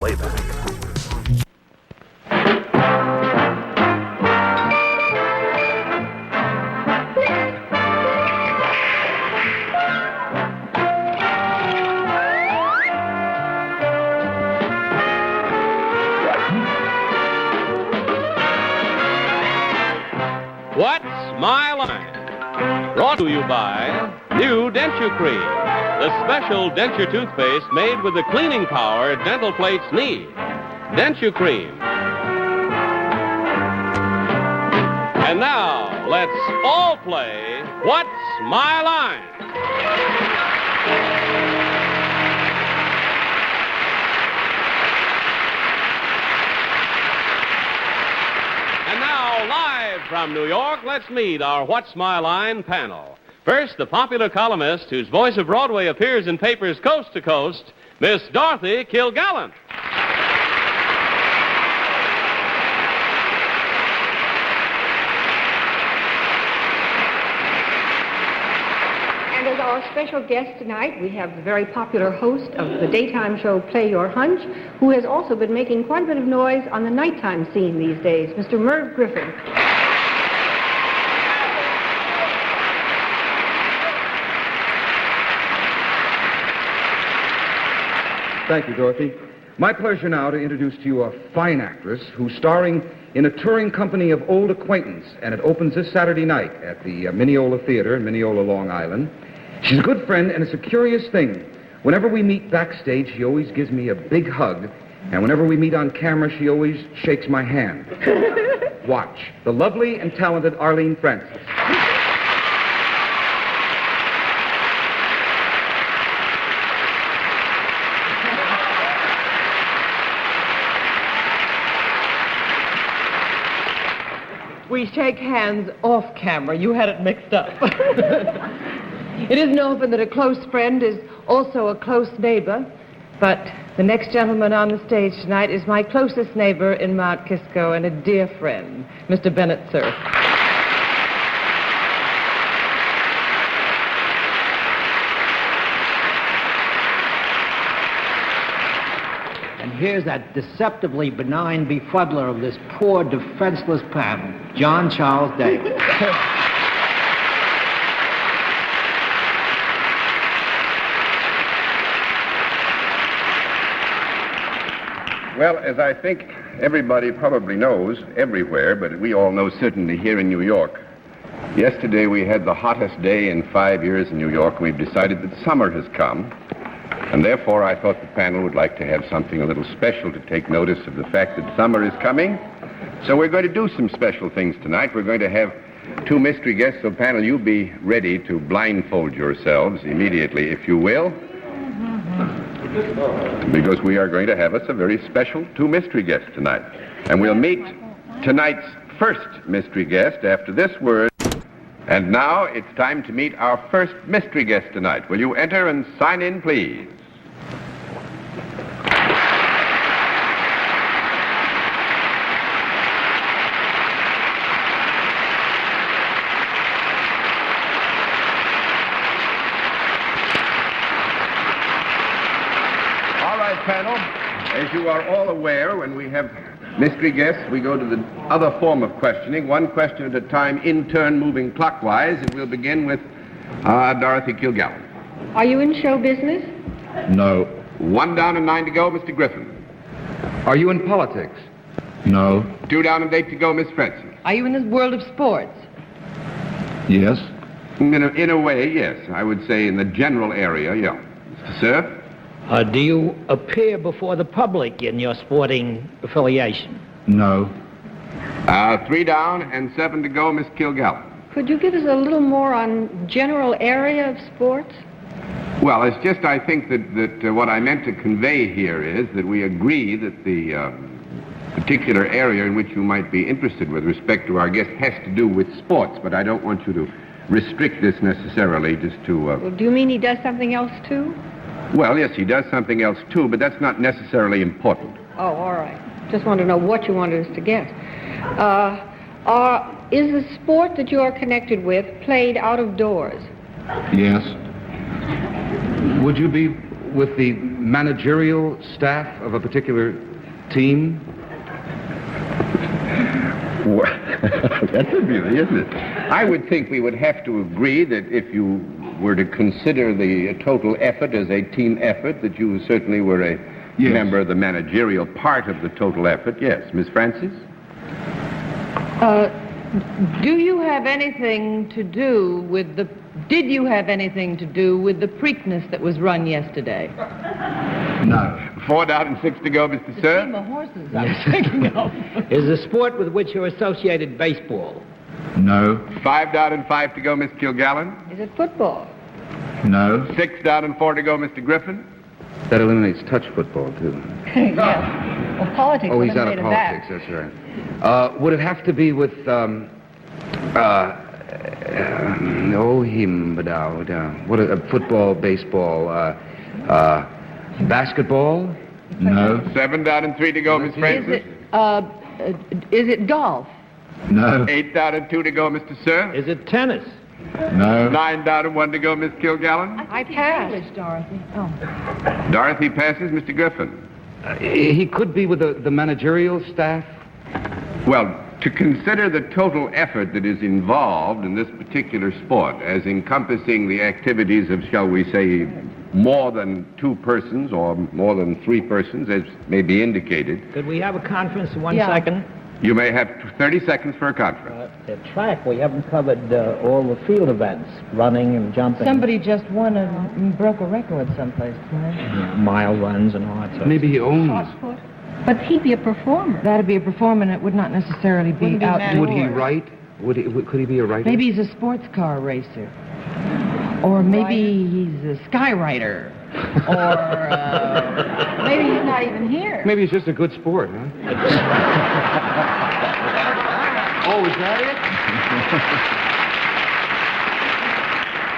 Playback. What's My Line? Brought to you by New Denture Cream, the special denture toothpaste made with the cleaning power dental plates need. Denture Cream. And now, let's all play What's My Line? And now, live from New York, let's meet our What's My Line panel. First, the popular columnist whose voice of Broadway appears in papers coast to coast, Miss Dorothy Kilgallen. And as our special guest tonight, we have the very popular host of the daytime show Play Your Hunch, who has also been making quite a bit of noise on the nighttime scene these days, Mr. Merv Griffin. Thank you, Dorothy. My pleasure now to introduce to you a fine actress who's starring in a touring company of Old Acquaintance, and it opens this Saturday night at the Mineola Theater in Mineola, Long Island. She's a good friend, and it's a curious thing. Whenever we meet backstage, she always gives me a big hug, and whenever we meet on camera, she always shakes my hand. Watch, the lovely and talented Arlene Francis. We shake hands off camera. You had it mixed up. It isn't often that a close friend is also a close neighbor, but the next gentleman on the stage tonight is my closest neighbor in Mount Kisco and a dear friend, Mr. Bennett, Cerf. And here's that deceptively benign befuddler of this poor, defenseless panel, John Charles Davis. Well, as I think everybody probably knows everywhere, but we all know certainly here in New York, yesterday we had the hottest day in 5 years in New York, and we've decided that summer has come. And therefore, I thought the panel would like to have something a little special to take notice of the fact that summer is coming. So we're going to do some special things tonight. We're going to have two mystery guests. So, panel, you be ready to blindfold yourselves immediately, if you will. Because we are going to have us a very special two mystery guests tonight. And we'll meet tonight's first mystery guest after this word. And now it's time to meet our first mystery guest tonight. Will you enter and sign in, please? All right, panel. As you are all aware, when we have mystery guests, we go to the other form of questioning, one question at a time, in turn moving clockwise, and we'll begin with Dorothy Kilgallen. Are you in show business? No. 1 down and 9 to go, Mr. Griffin. Are you in politics? No. 2 down and 8 to go, Miss Francis. Are you in this world of sports? Yes. In a way, yes. I would say in the general area, yeah. Mr. Cerf? Do you appear before the public in your sporting affiliation? No. 3 down and 7 to go, Miss Kilgallen. Could you give us a little more on general area of sports? Well, it's just, I think that what I meant to convey here is that we agree that the particular area in which you might be interested with respect to our guest has to do with sports, but I don't want you to restrict this necessarily just to... Well, do you mean he does something else, too? Well, yes, he does something else, too, but that's not necessarily important. Oh, all right. Just want to know what you wanted us to guess. Is the sport that you are connected with played out of doors? Yes. Would you be with the managerial staff of a particular team? Well, that's a beauty, isn't it? I would think we would have to agree that if you were to consider the total effort as a team effort, that you certainly were a member of the managerial part of the total effort. Yes. Miss Francis? Did you have anything to do with the Preakness that was run yesterday? No. 4 down and 6 to go, Mr. The Cerf. team of horses I was thinking of. Is the sport with which you're associated baseball? No. 5 down and 5 to go, Miss Kilgallen. Is it football? No. 6 down and 4 to go, Mr. Griffin. That eliminates touch football, too. Yes. Well, politics Oh, would he's have out of made politics, that. that's right. Would it have to be with, what football, baseball, basketball? No. 7 down and 3 to go, Miss Francis. Is it golf? No. 8 down and 2 to go, Mr. Cerf. Is it tennis? No. 9 down and 1 to go, Miss Kilgallen. I passed. English, Dorothy. Oh. Dorothy passes, Mr. Griffin. He could be with the managerial staff. Well, to consider the total effort that is involved in this particular sport as encompassing the activities of, shall we say, more than 2 persons or more than 3 persons, as may be indicated, Could we have a conference in 1 Yeah. second? you may have 30 seconds for a conference. The track, we haven't covered all the field events, running and jumping. Somebody just broke a record someplace tonight. Mile runs and all that sort of Maybe he owns. But he'd be a performer. That'd be a performer, and it would not necessarily be Wouldn't be outdoors. Would he write? Could he be a writer? Maybe he's a sports car racer. Or maybe he's a skywriter. Or Maybe he's not even here. Maybe he's just a good sport, huh? Oh, is that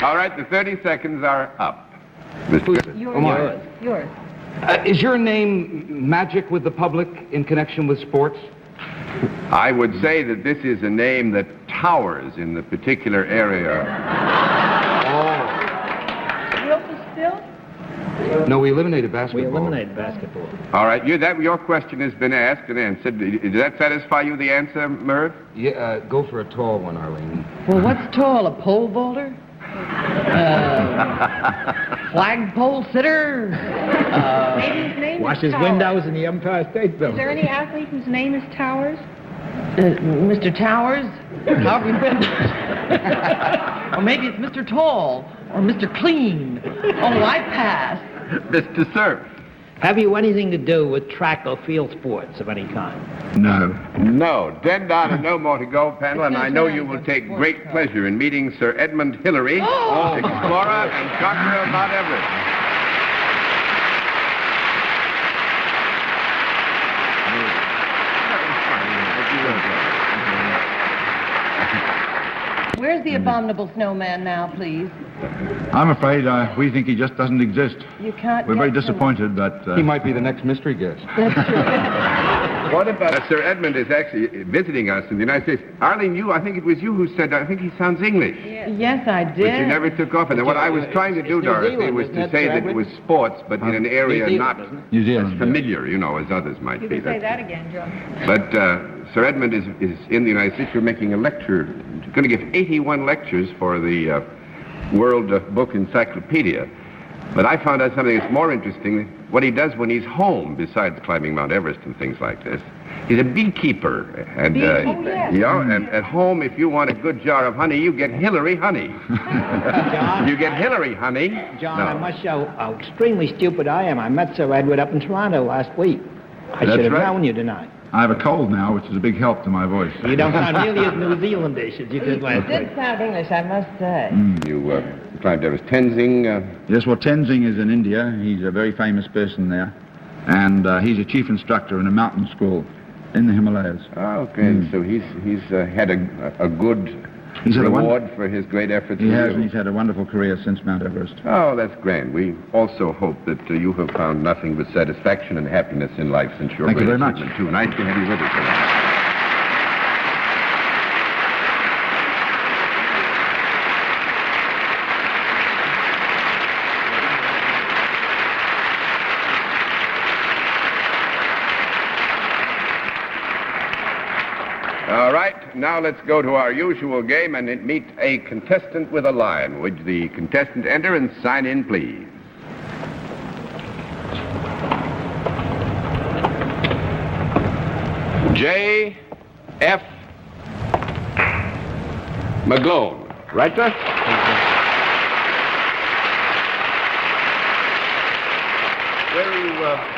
it? All right, the 30 seconds are up. Mr. Griffin. Yours. Is your name magic with the public in connection with sports? I would say that this is a name that towers in the particular area. No, we eliminated We basketball. eliminated basketball. All right, your question has been asked and answered. Does that satisfy you, the answer, Merv? Yeah, go for a tall one, Arlene. well, what's tall? A pole vaulter? Flagpole sitter? Maybe his name is Washes Towers. windows in the Empire State Is Building. there any athlete whose name is Towers? Mr. Towers? How have you been? Or maybe it's Mr. Tall or Mr. Clean. Oh, I pass. Mr. Cerf. Have you anything to do with track or field sports of any kind? No. No. 10 down and no more to go, panel, and I know you will take great pleasure in meeting Sir Edmund Hillary, explorer and conqueror of Mount Everest. Where's the abominable snowman now, please? I'm afraid we think he just doesn't exist. You can't We're very get to him. disappointed, but... He might be the next mystery guest. What about Sir Edmund is actually visiting us in the United States. Arlene, I think it was you who said, I think he sounds English. Yes, I did. But you never took off. And what I was trying to do, It's New Dorothy, Zealand, was isn't to it, say Sir that it Edward? was sports, but in an area New not Zealand, isn't it? New Zealand, as familiar, as others might You be. can say that again, John. But Sir Edmund is in the United States. You're making a lecture, going to give 81 lectures for the World Book Encyclopedia. But I found out something that's more interesting, what he does when he's home, besides climbing Mount Everest and things like this. He's a beekeeper. And, yes. and at home, if you want a good jar of honey, you get Hillary honey. You get Hillary honey. John, No. I must show how extremely stupid I am. I met Sir Edward up in Toronto last week. I That's should have right. known you tonight. I have a cold now, which is a big help to my voice. You don't sound nearly as New Zealandish as you did last You week. did sound English, I must say. You climbed Everest. Tenzing, Yes, well, Tenzing is in India. He's a very famous person there. And he's a chief instructor in a mountain school in the Himalayas. okay, so he's had a good He's had a reward for his great efforts. He in has, you. and he's had a wonderful career since Mount Everest. Oh, that's grand. We also hope that you have found nothing but satisfaction and happiness in life since your Thank you great very much. achievement, too. Nice to have you with us tonight. All right, now let's go to our usual game and meet a contestant with a line. Would the contestant enter and sign in, please? J. F. McGlone. Right, sir? Where are you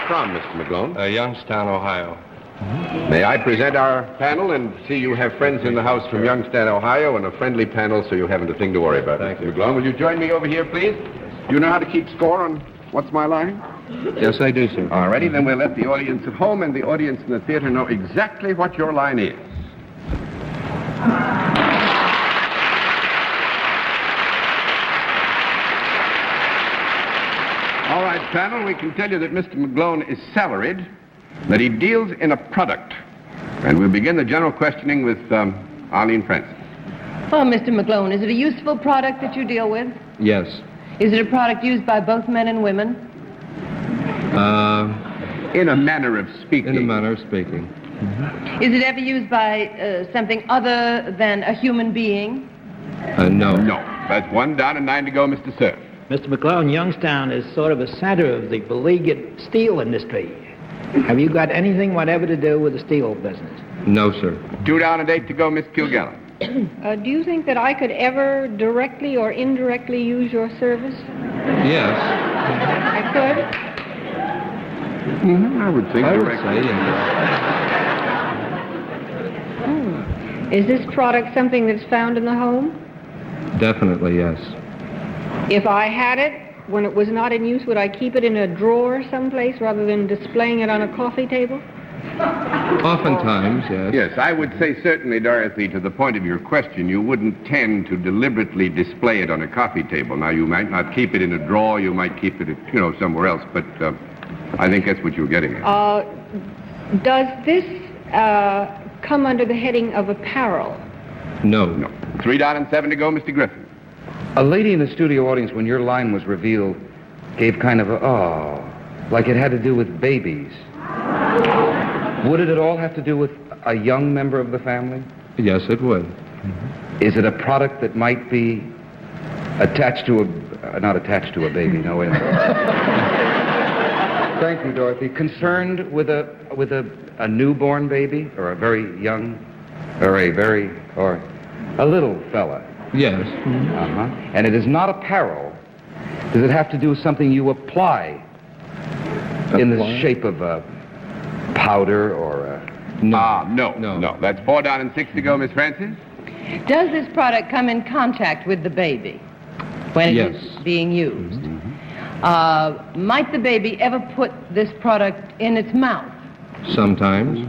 from, Mr. McGlone? Youngstown, Ohio. May I present our panel and see you have friends in the house from Youngstown, Ohio, and a friendly panel so you haven't a thing to worry about. Thank Mr. you. McGlone, will you join me over here, please? Do you know how to keep score on What's My Line? Yes, I do, sir. All righty, then we'll let the audience at home and the audience in the theater know exactly what your line is. All right, panel, we can tell you that Mr. McGlone is salaried, that he deals in a product. And we'll begin the general questioning with Arlene Francis. Well, Mr. McGlone, is it a useful product that you deal with? Yes. Is it a product used by both men and women? In a manner of speaking. In a manner of speaking. Is it ever used by something other than a human being? No. No. That's 1 down and 9 to go, Mr. Cerf. Mr. McGlone, Youngstown is sort of a center of the beleaguered steel industry. Have you got anything whatever to do with the steel business? No, sir. 2 down and 8 to go, Miss Kilgallen. Do you think that I could ever directly or indirectly use your service? Yes. I could? I would think I would directly. say yes. Is this product something that's found in the home? Definitely, yes. If I had it, when it was not in use, would I keep it in a drawer someplace rather than displaying it on a coffee table? Oftentimes, yes. Yes, I would say certainly, Dorothy, to the point of your question, you wouldn't tend to deliberately display it on a coffee table. Now, you might not keep it in a drawer, you might keep it, somewhere else, but I think that's what you're getting at. Does this come under the heading of apparel? No. No. 3 down and 7 to go, Mr. Griffin. A lady in the studio audience, when your line was revealed, gave kind of a, oh, like it had to do with babies. Would it at all have to do with a young member of the family? Yes, it would. Is it a product that might be attached to not attached to a baby, no way. Thank you, Dorothy. Concerned with a newborn baby, or a very young, or a little fella? Yes. Uh-huh. And it is not apparel. Does it have to do with something you apply in the shape of a powder or a... No. No. That's 4 down and 6 to go, Miss Francis. Does this product come in contact with the baby when it Yes. is being used? Might the baby ever put this product in its mouth? Sometimes.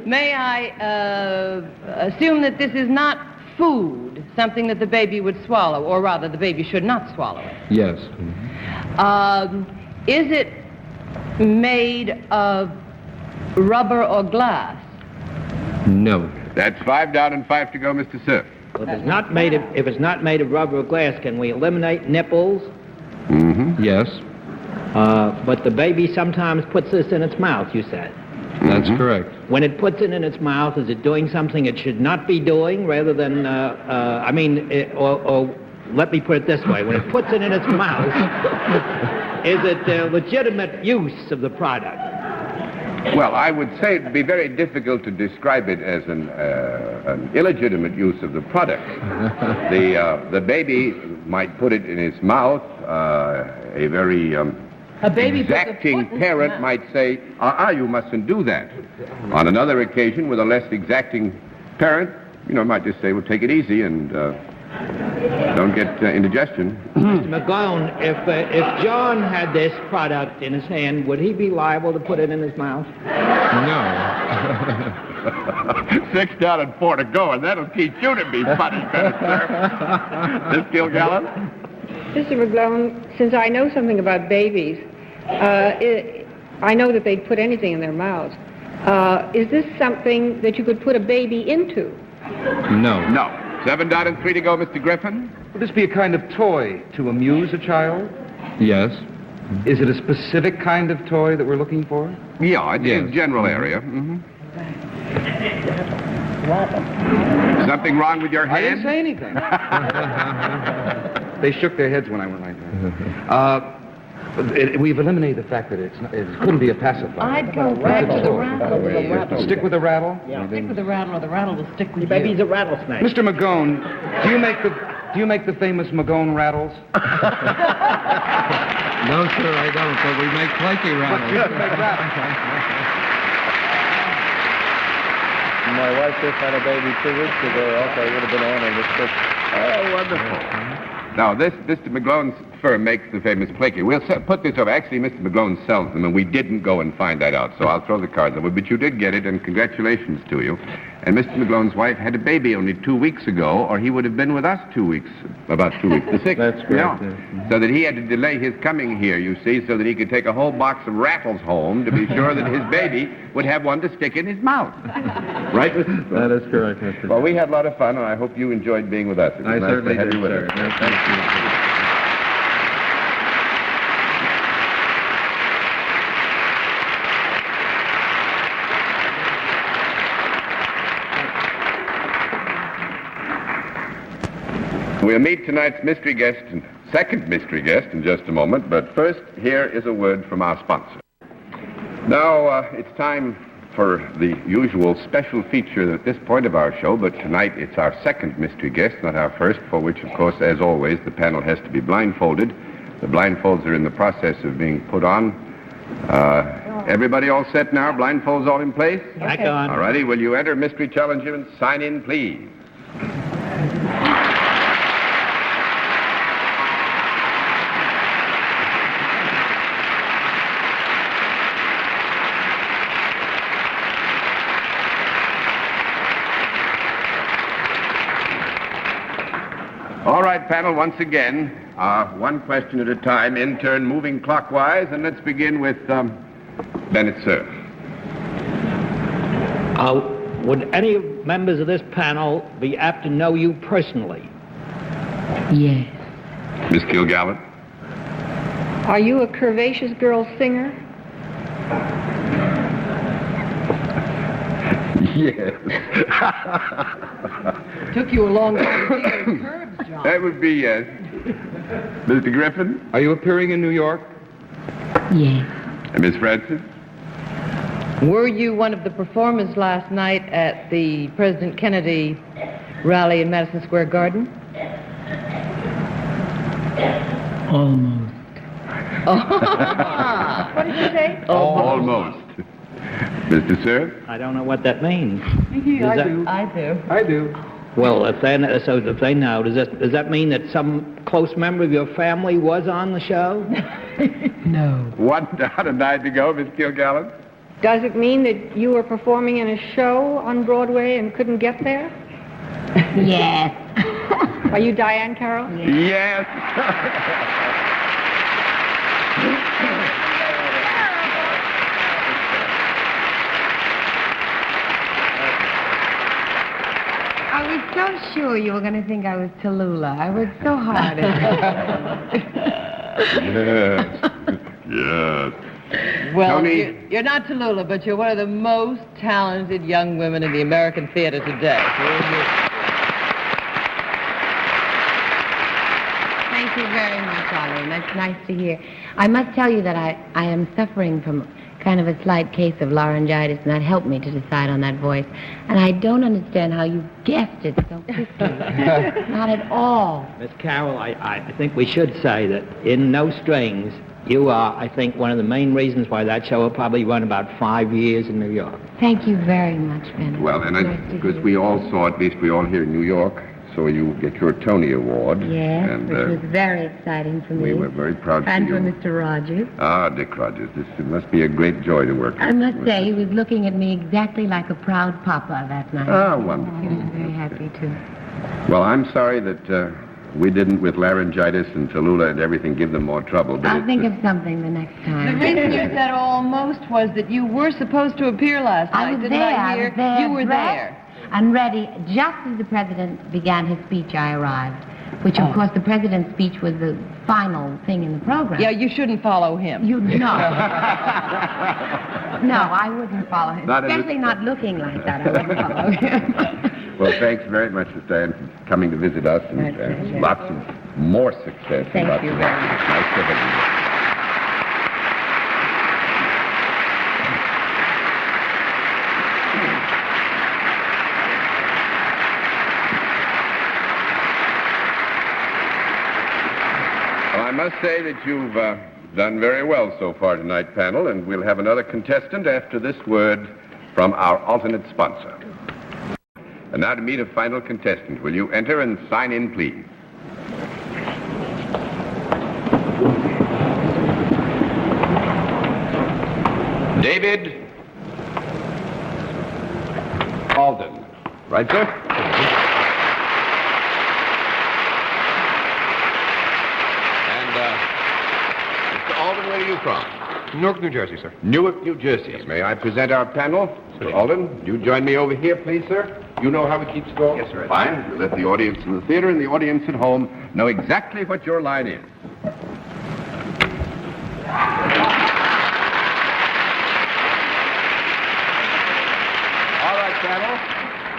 May I assume that this is not food, something that the baby would swallow, or rather, the baby should not swallow it? Yes. Is it made of rubber or glass? No. That's 5 down and 5 to go, Mr. Cerf. Well, if it's not made of rubber or glass, can we eliminate nipples? Yes. But the baby sometimes puts this in its mouth, you said. That's correct. When it puts it in its mouth, is it doing something it should not be doing rather than, or let me put it this way. When it puts it in its mouth, is it legitimate use of the product? Well, I would say it'd be very difficult to describe it as an illegitimate use of the product. The baby might put it in his mouth. A very exacting parent might say, you mustn't do that. On another occasion, with a less exacting parent, might just say, well, take it easy and don't get indigestion. Mr. McGlone, if John had this product in his hand, would he be liable to put it in his mouth? No. 6 down and 4 to go, and that'll teach you to be funny, Bennett, sir. Miss Kilgallen? Mr. McGlone, since I know something about babies, I know that they'd put anything in their mouths. Is this something that you could put a baby into? No. No. 7 down and 3 to go, Mr. Griffin. Would this be a kind of toy to amuse a child? Yes. Is it a specific kind of toy that we're looking for? Yeah, it's Yes. a general area. Something wrong with your I didn't hand? say anything. They shook their heads when I went like that. We've eliminated the fact that it couldn't be a pacifier. I'd go back to the rattle. Stick with the rattle? Stick with the rattle, or the rattle will stick with Maybe you. he's a rattlesnake. Mr. McGone, do you make the famous McGone rattles? No, sir, I don't, but we make plenty rattles. My wife just had a baby 2 weeks ago, else I would have been on this trip. Oh, wonderful. Now, this Mr. McGlone's firm makes the famous Plaky. We'll put this over. Actually, Mr. McGlone sells them, and we didn't go and find that out, so I'll throw the cards over. But you did get it, and congratulations to you. And Mr. McGlone's wife had a baby only 2 weeks ago, or he would have been with us 2 weeks, about 2 weeks, the 6th. That's correct, Yeah. yes. So that he had to delay his coming here, you see, so that he could take a whole box of rattles home to be sure that his baby would have one to stick in his mouth. Right, Mr. That is correct, Mr. Well, we had a lot of fun, and I hope you enjoyed being with us. It was I nice certainly to have did, you with sir. us. Yes, thank you. We'll meet tonight's mystery guest, second mystery guest, in just a moment. But first, here is a word from our sponsor. Now, it's time for the usual special feature at this point of our show, but tonight it's our second mystery guest, not our first, for which, of course, as always, the panel has to be blindfolded. The blindfolds are in the process of being put on. Everybody all set now? Blindfolds all in place? Back on. All righty. Will you enter Mystery Challenger and sign in, please? All right, panel, once again, one question at a time, in turn, moving clockwise, and let's begin with Bennett, Cerf. Would any members of this panel be apt to know you personally? Yes. Miss Kilgallen? Are you a curvaceous girl singer? Yes. Took you a long time to see those curves, John. That would be yes. Mr. Griffin? Are you appearing in New York? Yes. And Miss Francis? Were you one of the performers last night at the President Kennedy rally in Madison Square Garden? Almost. What did you say? Almost. Mr. Cerf? I don't know what that means. I do. I do. Well, if they know, does that mean that some close member of your family was on the show? No. What, about a night ago, Miss Kilgallen? Does it mean that you were performing in a show on Broadway and couldn't get there? Yes. Are you Diahann Carroll? Yes. I was so sure you were going to think I was Tallulah. I worked so hard at it. Yes. Well, Tony? you're not Tallulah, but you're one of the most talented young women in the American theater today. Thank you very much, Arlene. That's nice to hear. I must tell you that I am suffering from kind of a slight case of laryngitis, and that helped me to decide on that voice. And I don't understand how you guessed it so quickly. Not at all. Miss Carroll, I think we should say that in No Strings, you are, I think, one of the main reasons why that show will probably run about 5 years in New York. Thank you very much, Bennett. Well, and Nice to because hear. we all saw, at least we all here in New York, so you get your Tony Award. Yes, And which was very exciting for me. we were very proud And for for you. Mr. Rogers. Ah, Dick Rogers, it must be a great joy to work I with. must say, he was looking at me exactly like a proud papa that night. Ah, wonderful. He was very happy, too. Well, I'm sorry that we didn't, with laryngitis and Tallulah and everything, give them more trouble. But I'll it's, think of something the next The time. reason you said almost was that you were supposed to appear last night. I was Didn't there. I hear? was there. You were dressed there. And ready. Just as the president began his speech, I arrived. which, of course, the president's speech was the final thing in the program. Yeah, you shouldn't follow him. No. No, I wouldn't follow him. Especially not looking like that. I wouldn't follow him. Well, thanks very much, Miss Diane, for coming to visit us, and lots of more success. Thank you very much. Nice to have you. I must say that you've done very well so far tonight, panel, and we'll have another contestant after this word from our alternate sponsor. And now to meet a final contestant. Will you enter and sign in, please? David Alden. Right, sir? Alden, where are you from? Newark, New Jersey, sir. Newark, New Jersey. May I present our panel? Mr. Alden, you join me over here, please, sir. You know how we keep score? Yes, sir. Fine. We'll let the audience in the theater and the audience at home know exactly what your line is. All right, panel.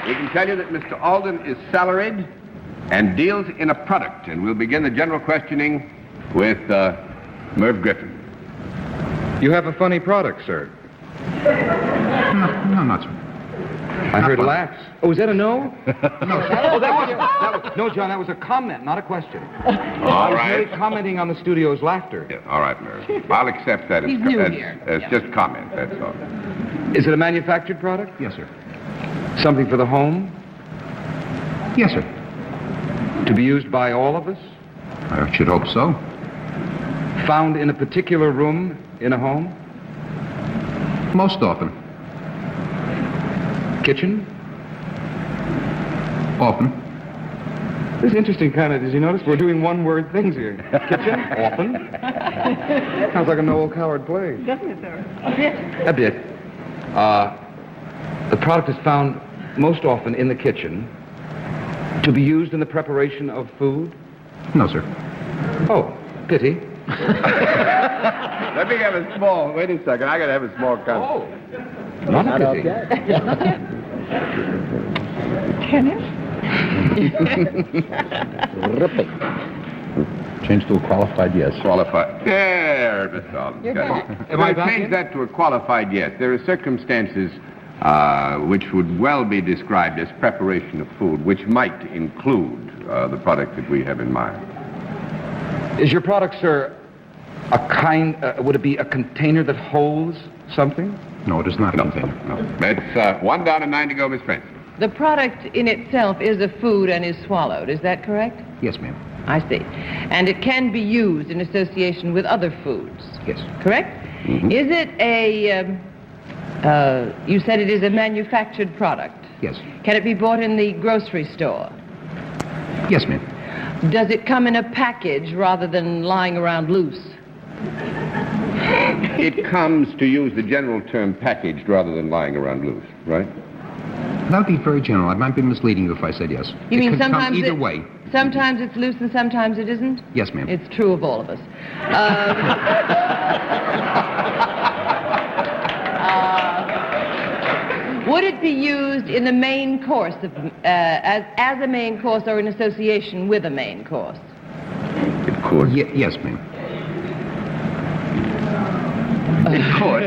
We can tell you that Mr. Alden is salaried and deals in a product, and we'll begin the general questioning with Merv Griffin. You have a funny product, sir. No, not so. I heard laughs. Oh, is that a no? No. Oh, that was no, John, that was a comment, not a question. All I was right. merely commenting on the studio's laughter. Yeah, all right, Merv. I'll accept that He's new here. as just comment, that's all. Is it a manufactured product? Yes, sir. Something for the home? Yes, sir. To be used by all of us? I should hope so. Found in a particular room in a home? Most often. Kitchen? Often. This is interesting, kind of. Did you notice? We're doing one-word things here. Kitchen? Often. Sounds like a Noel Coward play. Doesn't it, sir? A bit. The product is found most often in the kitchen to be used in the preparation of food? No, sir. Oh, pity. Let me have a small, wait a second, I gotta have a small comment. Oh, not a pity. Ripping. Change to a qualified yes. Qualified. There, Miss Alden. Am I Well, back change yet? that to a qualified yes. There are circumstances which would well be described as preparation of food, which might include the product that we have in mind. Is your product, sir, would it be a container that holds something? No, it is not a container. No. That's 1 down and 9 to go, Miss French. The product in itself is a food and is swallowed. Is that correct? Yes, ma'am. I see. And it can be used in association with other foods. Yes. Correct? Mm-hmm. Is it you said it is a manufactured product. Yes. Can it be bought in the grocery store? Yes, ma'am. Does it come in a package rather than lying around loose? It comes, to use the general term, packaged rather than lying around loose, right? That would be very general. I might be misleading you if I said yes. You It mean can come sometimes either way. Sometimes it's loose and sometimes it isn't? Yes, ma'am. It's true of all of us. Would it be used in the main course of, as a main course or in association with a main course? It could. Yes, ma'am. It could.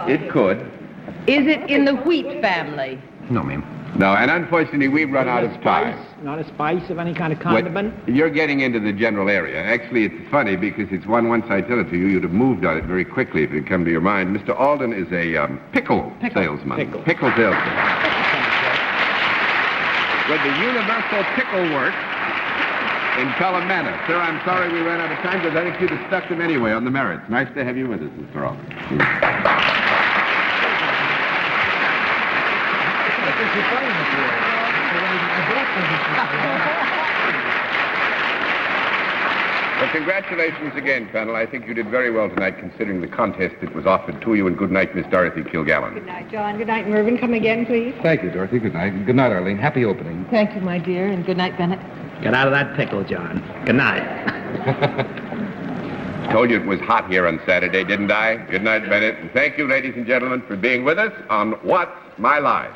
It could. Is it in the wheat family? No, ma'am. No, and unfortunately, we've run out of time. Not a spice of any kind of condiment? You're getting into the general area. Actually, it's funny because it's one, once I tell it to you, you'd have moved on it very quickly if it had come to your mind. Mr. Alden is a pickle salesman. Pickle salesman. With the Universal Pickle Works in Pelham. Sir, I'm sorry we ran out of time, because I think you'd have stuck them anyway on the merits. Nice to have you with us, Mr. Alden. Well, congratulations again, panel. I think you did very well tonight, considering the contest that was offered to you. And good night, Miss Dorothy Kilgallen. Good night, John. Good night, Mervyn. Come again, please. Thank you, Dorothy. Good night. Good night, Arlene. Happy opening. Thank you, my dear, and good night, Bennett. Get out of that pickle, John. Good night. Told you it was hot here on Saturday, didn't I? Good night, Bennett. And thank you, ladies and gentlemen, for being with us on What's My Line?